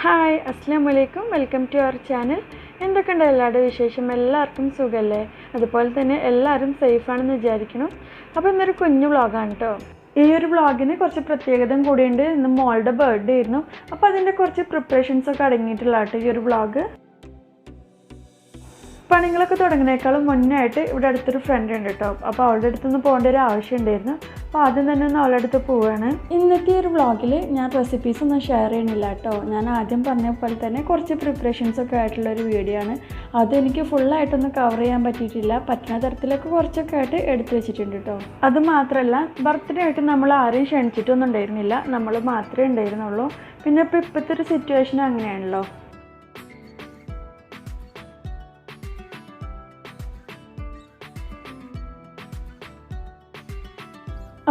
Hi അസ്സലാമു അലൈക്കും welcome to our channel. എന്തൊക്കെയുണ്ട് എല്ലാവരുടെ വിശേഷം? എല്ലാവർക്കും സുഖമല്ലേ? അതുപോലെ തന്നെ എല്ലാവരും സേഫാണെന്ന് വിചാരിക്കണം. അപ്പോൾ ഇന്നൊരു കുഞ്ഞു വ്ളോഗാണ് കേട്ടോ. ഈ ഒരു വ്ളോഗിന് കുറച്ച് പ്രത്യേകതയും കൂടിയുണ്ട്. ഇന്ന് മോളുടെ ബർത്ത്ഡേ ആയിരുന്നു. അപ്പോൾ അതിൻ്റെ കുറച്ച് പ്രിപ്പറേഷൻസൊക്കെ അടങ്ങിയിട്ടുള്ള കേട്ടോ ഈ ഒരു വ്ളോഗ്. പണികളൊക്കെ തുടങ്ങുന്നേക്കാളും മുന്നേ ആയിട്ട് ഇവിടെ അടുത്തൊരു ഫ്രണ്ട് ഉണ്ട് കേട്ടോ. അപ്പോൾ അവളുടെ അടുത്തൊന്ന് പോകേണ്ട ഒരു ആവശ്യം ഉണ്ടായിരുന്നു. അപ്പോൾ ആദ്യം തന്നെ ഒന്ന് അവളുടെ അടുത്ത് പോവുകയാണ്. ഇന്നത്തെ ഒരു വ്ളോഗിൽ ഞാൻ റെസിപ്പീസ് ഒന്നും ഷെയർ ചെയ്യണില്ല കേട്ടോ. ഞാൻ ആദ്യം പറഞ്ഞ പോലെ തന്നെ കുറച്ച് പ്രിപ്പറേഷൻസൊക്കെ ആയിട്ടുള്ളൊരു വീഡിയോ ആണ്. അതെനിക്ക് ഫുള്ളായിട്ടൊന്നും കവർ ചെയ്യാൻ പറ്റിയിട്ടില്ല. പറ്റുന്ന തരത്തിലൊക്കെ കുറച്ചൊക്കെ ആയിട്ട് എടുത്തു വെച്ചിട്ടുണ്ട് കേട്ടോ. അത് മാത്രമല്ല ബർത്ത്ഡേ ആയിട്ട് നമ്മൾ ആരെയും ക്ഷണിച്ചിട്ടൊന്നും ഉണ്ടായിരുന്നില്ല. നമ്മൾ മാത്രമേ ഉണ്ടായിരുന്നുള്ളൂ. പിന്നെ ഇപ്പോൾ ഇപ്പോഴത്തെ ഒരു സിറ്റുവേഷൻ അങ്ങനെയാണല്ലോ.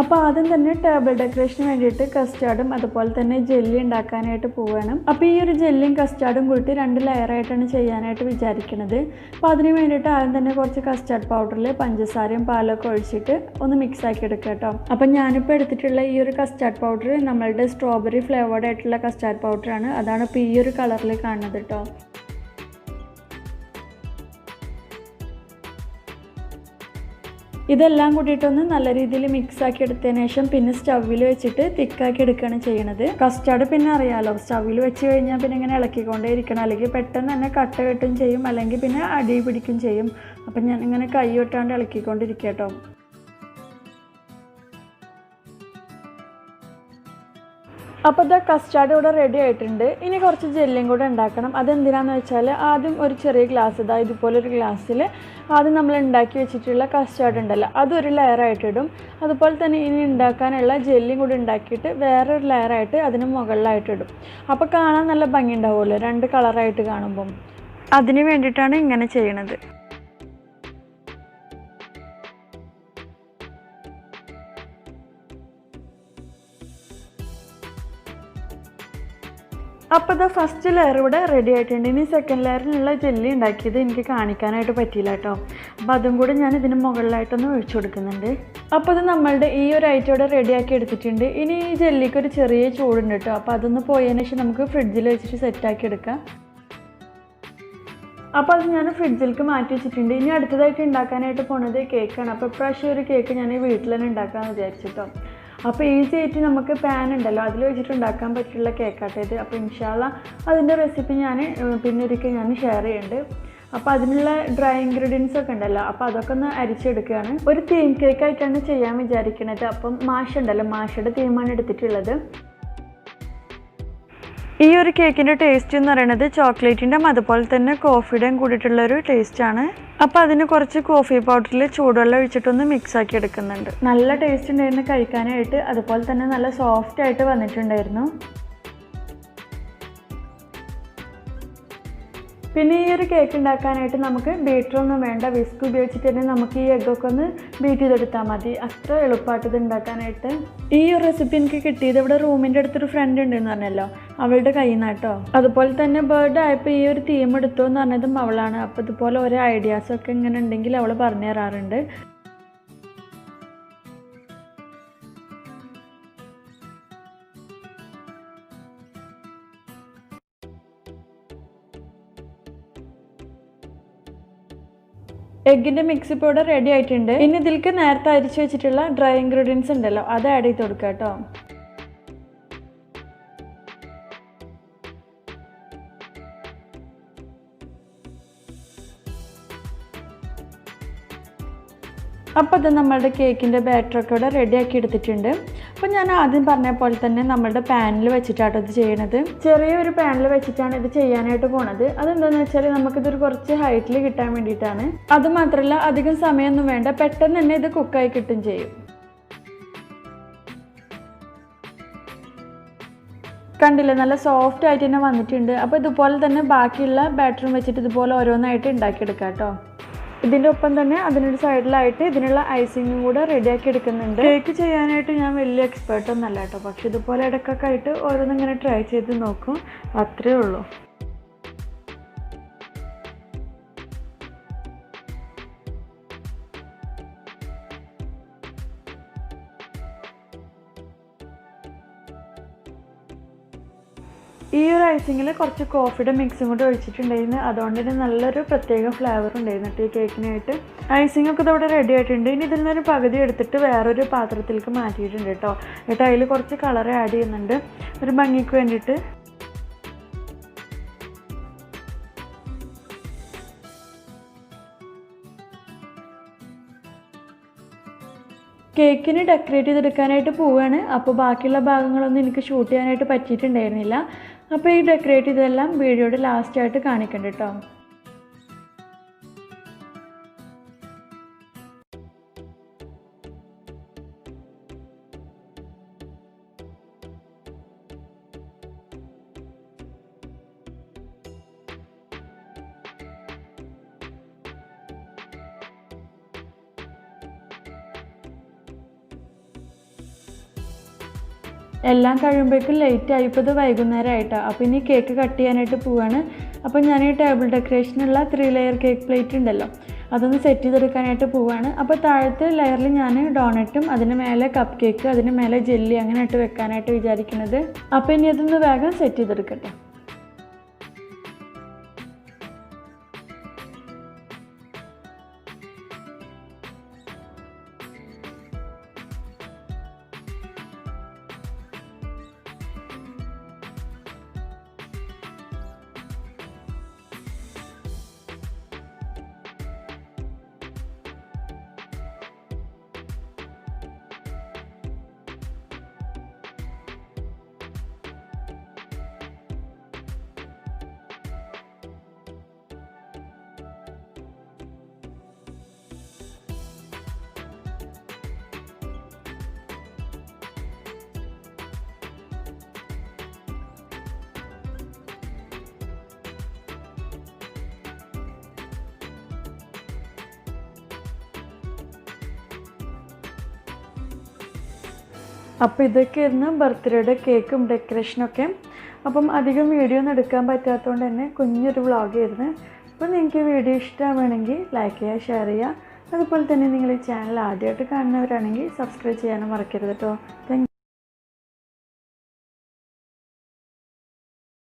അപ്പോൾ ആദ്യം തന്നെ ടേബിൾ ഡെക്കറേഷന് വേണ്ടിയിട്ട് കസ്റ്റാർഡും അതുപോലെ തന്നെ ജെല്ലി ഉണ്ടാക്കാനായിട്ട് പോവുകയാണ്. അപ്പോൾ ഈ ഒരു ജെല്ലിയും കസ്റ്റാർഡും കൂട്ടി 2 ലെയറായിട്ടാണ് ചെയ്യാനായിട്ട് വിചാരിക്കുന്നത്. അപ്പോൾ അതിന് വേണ്ടിയിട്ട് ആദ്യം തന്നെ കുറച്ച് കസ്റ്റാർഡ് പൗഡറിൽ പഞ്ചസാരയും പാലൊക്കെ ഒഴിച്ചിട്ട് ഒന്ന് മിക്സ് ആക്കി എടുക്കുക കേട്ടോ. അപ്പം ഞാനിപ്പോൾ എടുത്തിട്ടുള്ള ഈ ഒരു കസ്റ്റാർഡ് പൗഡർ നമ്മളുടെ സ്ട്രോബെറി ഫ്ലേവേർഡ് ആയിട്ടുള്ള കസ്റ്റാർഡ് പൗഡറാണ്. അതാണ് ഇപ്പോൾ ഈ ഒരു കളറിൽ കാണുന്നത് കേട്ടോ. ഇതെല്ലാം കൂട്ടിയിട്ടൊന്ന് നല്ല രീതിയിൽ മിക്സ് ആക്കി എടുത്തതിന് ശേഷം പിന്നെ സ്റ്റൗവിൽ വെച്ചിട്ട് തിക്കാക്കി എടുക്കുകയാണ് ചെയ്യണത്. കസ്റ്റാർഡ് പിന്നെ അറിയാമല്ലോ, സ്റ്റൗവിൽ വെച്ച് കഴിഞ്ഞാൽ പിന്നെ ഇങ്ങനെ ഇളക്കിക്കൊണ്ടേ ഇരിക്കണം. അല്ലെങ്കിൽ പെട്ടെന്ന് തന്നെ കട്ട കെട്ടും ചെയ്യും, അല്ലെങ്കിൽ പിന്നെ അടി പിടിക്കും ചെയ്യും. അപ്പം ഞാൻ ഇങ്ങനെ കൈ വെട്ടാണ്ട് ഇളക്കിക്കൊണ്ടിരിക്കുക കേട്ടോ. അപ്പോൾ ഇത് കസ്റ്റാർഡ് ഇവിടെ റെഡി ആയിട്ടുണ്ട്. ഇനി കുറച്ച് ജെല്ലിയും കൂടെ ഉണ്ടാക്കണം. അതെന്തിനാണെന്ന് വെച്ചാൽ ആദ്യം ഒരു ചെറിയ ഗ്ലാസ് ഇതുപോലൊരു ഗ്ലാസ്സിൽ ആദ്യം നമ്മൾ ഉണ്ടാക്കി വെച്ചിട്ടുള്ള കസ്റ്റാർഡ് ഉണ്ടല്ലോ അതൊരു ലെയറായിട്ട് ഇടും. അതുപോലെ തന്നെ ഇനി ഉണ്ടാക്കാനുള്ള ജെല്ലിയും കൂടി ഉണ്ടാക്കിയിട്ട് വേറൊരു ലെയറായിട്ട് അതിന് മുകളിലായിട്ട് ഇടും. അപ്പോൾ കാണാൻ നല്ല ഭംഗി ഉണ്ടാവുമല്ലോ 2 കളറായിട്ട് കാണുമ്പം. അതിന് വേണ്ടിയിട്ടാണ് ഇങ്ങനെ ചെയ്യണത്. അപ്പോൾ ഇത് ഫസ്റ്റ് ലെയർ ഇവിടെ റെഡി ആയിട്ടുണ്ട്. ഇനി സെക്കൻഡ് ലെയറിനുള്ള ജെല്ലി ഉണ്ടാക്കിയത് എനിക്ക് കാണിക്കാനായിട്ട് പറ്റിയില്ല കേട്ടോ. അപ്പോൾ അതും കൂടി ഞാൻ ഇതിന് മുകളിലായിട്ടൊന്ന് ഒഴിച്ചു കൊടുക്കുന്നുണ്ട്. അപ്പോൾ ഇത് നമ്മളുടെ ഈ ഒരു ഐറ്റം ഇവിടെ റെഡിയാക്കി എടുത്തിട്ടുണ്ട്. ഇനി ഈ ജെല്ലിക്ക് ഒരു ചെറിയ ചൂടുണ്ട് കേട്ടോ. അപ്പോൾ അതൊന്ന് പോയതിന് ശേഷം നമുക്ക് ഫ്രിഡ്ജിൽ വെച്ചിട്ട് സെറ്റാക്കി എടുക്കാം. അപ്പോൾ അത് ഞാൻ ഫ്രിഡ്ജിലേക്ക് മാറ്റി വെച്ചിട്ടുണ്ട്. ഇനി അടുത്തതായിട്ട് ഉണ്ടാക്കാനായിട്ട് പോണത് കേക്കാണ്. അപ്പോൾ ഇപ്രാവശ്യം ഒരു കേക്ക് ഞാൻ വീട്ടിൽ തന്നെ ഉണ്ടാക്കാമെന്ന് വിചാരിച്ചിട്ടോ. അപ്പോൾ ഈസി ആയിട്ട് നമുക്ക് പാൻ ഉണ്ടല്ലോ അതിൽ വെച്ചിട്ട് ഉണ്ടാക്കാൻ പറ്റിയുള്ള കേക്കാട്ടോ ഇത്. അപ്പോൾ ഇൻഷാല്ല അതിൻ്റെ റെസിപ്പി ഞാൻ പിന്നെ ഒരിക്കൽ ഞാൻ ഷെയർ ചെയ്യുന്നുണ്ട്. അപ്പോൾ അതിനുള്ള ഡ്രൈ ഇൻഗ്രീഡിയൻസ് ഒക്കെ ഉണ്ടല്ലോ അപ്പോൾ അതൊക്കെ ഒന്ന് അരിച്ചെടുക്കുകയാണ്. ഒരു തീം കേക്കായിട്ടാണ് ചെയ്യാൻ വിചാരിക്കുന്നത്. അപ്പം മാഷ ഉണ്ടല്ലോ, മാഷയുടെ തീമാണ് എടുത്തിട്ടുള്ളത്. ഈ ഒരു കേക്കിൻ്റെ ടേസ്റ്റ് എന്ന് പറയുന്നത് ചോക്ലേറ്റിൻ്റെയും അതുപോലെ തന്നെ കോഫിയുടെയും കൂടിയിട്ടുള്ളൊരു ടേസ്റ്റാണ്. അപ്പോൾ അതിന് കുറച്ച് കോഫി പൗഡറിൽ ചൂടുവെള്ളം ഒഴിച്ചിട്ടൊന്ന് മിക്സ് ആക്കി എടുക്കുന്നുണ്ട്. നല്ല ടേസ്റ്റ് ഉണ്ടായിരുന്നു കഴിക്കാനായിട്ട്. അതുപോലെ തന്നെ നല്ല സോഫ്റ്റ് ആയിട്ട് വന്നിട്ടുണ്ടായിരുന്നു. പിന്നെ ഈ ഒരു കേക്ക് ഉണ്ടാക്കാനായിട്ട് നമുക്ക് ബീറ്ററൊന്നും വേണ്ട. വിസ്ക് ഉപയോഗിച്ചിട്ട് തന്നെ നമുക്ക് ഈ എഗ്ഗൊക്കെ ഒന്ന് ബീറ്റ് ചെയ്തെടുത്താൽ മതി. അത്ര എളുപ്പമായിട്ട് ഇത് ഉണ്ടാക്കാനായിട്ട്. ഈ ഒരു റെസിപ്പി എനിക്ക് കിട്ടിയത് ഇവിടെ റൂമിൻ്റെ അടുത്തൊരു ഫ്രണ്ട് ഉണ്ടെന്ന് പറഞ്ഞല്ലോ, അവളുടെ കയ്യിൽ നിന്ന് കേട്ടോ. അതുപോലെ തന്നെ ബർത്ത്ഡേ ആയപ്പോൾ ഈ ഒരു തീം എടുത്തു എന്ന് പറഞ്ഞതും അവളാണ്. അപ്പോൾ ഇതുപോലെ ഓരോ ഐഡിയാസൊക്കെ ഇങ്ങനെ ഉണ്ടെങ്കിൽ അവൾ പറഞ്ഞു തരാറുണ്ട്. എഗ്ഗിൻ്റെ മിക്സ് ഇപ്പോൾ ഇവിടെ റെഡി ആയിട്ടുണ്ട്. ഇനി ഇതിലേക്ക് നേരത്തെ അരിച്ച് വെച്ചിട്ടുള്ള ഡ്രൈ ഇൻഗ്രീഡിയൻസ് ഉണ്ടല്ലോ അത് ആഡ് ചെയ്ത് കൊടുക്കുക കേട്ടോ. അപ്പോൾ അത് നമ്മളുടെ കേക്കിൻ്റെ ബാറ്ററൊക്കെ ഇവിടെ റെഡിയാക്കി എടുത്തിട്ടുണ്ട്. അപ്പോൾ ഞാൻ ആദ്യം പറഞ്ഞ പോലെ തന്നെ നമ്മളുടെ പാനിൽ വെച്ചിട്ടാണ് ഇത് ചെയ്യണത്. ചെറിയൊരു പാനിൽ വെച്ചിട്ടാണ് ഇത് ചെയ്യാനായിട്ട് പോണത്. അതെന്താണെന്ന് വെച്ചാൽ നമുക്കിതൊരു കുറച്ച് ഹൈറ്റിൽ കിട്ടാൻ വേണ്ടിയിട്ടാണ്. അതുമാത്രമല്ല അധികം സമയമൊന്നും വേണ്ട, പെട്ടെന്ന് തന്നെ ഇത് കുക്കായി കിട്ടും ചെയ്യും. കണ്ടില്ലേ, നല്ല സോഫ്റ്റ് ആയിട്ട് തന്നെ വന്നിട്ടുണ്ട്. അപ്പോൾ ഇതുപോലെ തന്നെ ബാക്കിയുള്ള ബാറ്ററും വെച്ചിട്ട് ഇതുപോലെ ഓരോന്നായിട്ട് ഉണ്ടാക്കിയെടുക്കാം കേട്ടോ. ഇതിൻ്റെ ഒപ്പം തന്നെ അതിനൊരു സൈഡിലായിട്ട് ഇതിനുള്ള ഐസിങ്ങും കൂടെ റെഡിയാക്കി എടുക്കുന്നുണ്ട്. കേക്ക് ചെയ്യാനായിട്ട് ഞാൻ വലിയ എക്സ്പേർട്ടൊന്നും അല്ല കേട്ടോ. പക്ഷെ ഇതുപോലെ ഇടയ്ക്കൊക്കെ ആയിട്ട് ഓരോന്നിങ്ങനെ ട്രൈ ചെയ്ത് നോക്കും, അത്രേ ഉള്ളൂ. ഈ ഒരു ഐസിങ്ങിൽ കുറച്ച് കോഫിയുടെ മിക്സും കൂടി ഒഴിച്ചിട്ടുണ്ടായിരുന്നു. അതുകൊണ്ട് തന്നെ നല്ലൊരു പ്രത്യേക ഫ്ലേവർ ഉണ്ടായിരുന്നു കേട്ടോ ഈ കേക്കിനായിട്ട്. ഐസിംഗ് ഒക്കെ ഇതവിടെ റെഡി ആയിട്ടുണ്ട്. ഇനി ഇതിൽ നിന്നൊരു പകുതി എടുത്തിട്ട് വേറൊരു പാത്രത്തിലേക്ക് മാറ്റിയിട്ടുണ്ട് കേട്ടോ. എന്നിട്ട് അതിൽ കുറച്ച് കളർ ആഡ് ചെയ്യുന്നുണ്ട് ഒരു ഭംഗിക്ക് വേണ്ടിയിട്ട്. കേക്കിന് ഡെക്കറേറ്റ് ചെയ്തെടുക്കാനായിട്ട് പോവുകയാണ്. അപ്പോൾ ബാക്കിയുള്ള ഭാഗങ്ങളൊന്നും എനിക്ക് ഷൂട്ട് ചെയ്യാനായിട്ട് പറ്റിയിട്ടുണ്ടായിരുന്നില്ല. അപ്പോൾ ഈ ഡെക്കറേറ്റ് ചെയ്തതെല്ലാം വീഡിയോയുടെ ലാസ്റ്റായിട്ട് കാണിക്കണ്ട കേട്ടോ. എല്ലാം കഴിയുമ്പോഴേക്കും ലേറ്റായി. ഇപ്പോൾ ഇത് വൈകുന്നേരമായിട്ടാണ്. അപ്പോൾ ഇനി കേക്ക് കട്ട് ചെയ്യാനായിട്ട് പോവുകയാണ്. അപ്പോൾ ഞാൻ ഈ ടേബിൾ ഡെക്കറേഷനുള്ള 3 ലെയർ കേക്ക് പ്ലേറ്റ് ഉണ്ടല്ലോ, അതൊന്ന് സെറ്റ് ചെയ്തെടുക്കാനായിട്ട് പോവുകയാണ്. അപ്പോൾ താഴത്തെ ലെയറിൽ ഞാൻ ഡോണറ്റും അതിന് മേലെ കപ്പ് കേക്ക് അതിന് മേലെ ജെല്ലി അങ്ങനെ ഇട്ട് വെക്കാനായിട്ട് വിചാരിക്കുന്നത്. അപ്പോൾ ഇനി അതൊന്ന് വേഗം സെറ്റ് ചെയ്തെടുക്കട്ടെ. അപ്പോൾ ഇതൊക്കെയായിരുന്നു ബർത്ത്ഡേയുടെ കേക്കും ഡെക്കറേഷനൊക്കെ. അപ്പം അധികം വീഡിയോ ഒന്നും എടുക്കാൻ പറ്റാത്തതുകൊണ്ട് തന്നെ കുഞ്ഞൊരു വ്ളോഗായിരുന്നു. അപ്പോൾ നിങ്ങൾക്ക് വീഡിയോ ഇഷ്ടമാണെങ്കിൽ ലൈക്ക് ചെയ്യുക, ഷെയർ ചെയ്യുക. അതുപോലെ തന്നെ നിങ്ങൾ ഈ ചാനൽ ആദ്യമായിട്ട് കാണുന്നവരാണെങ്കിൽ സബ്സ്ക്രൈബ് ചെയ്യാനും മറക്കരുത് കേട്ടോ. Thank you.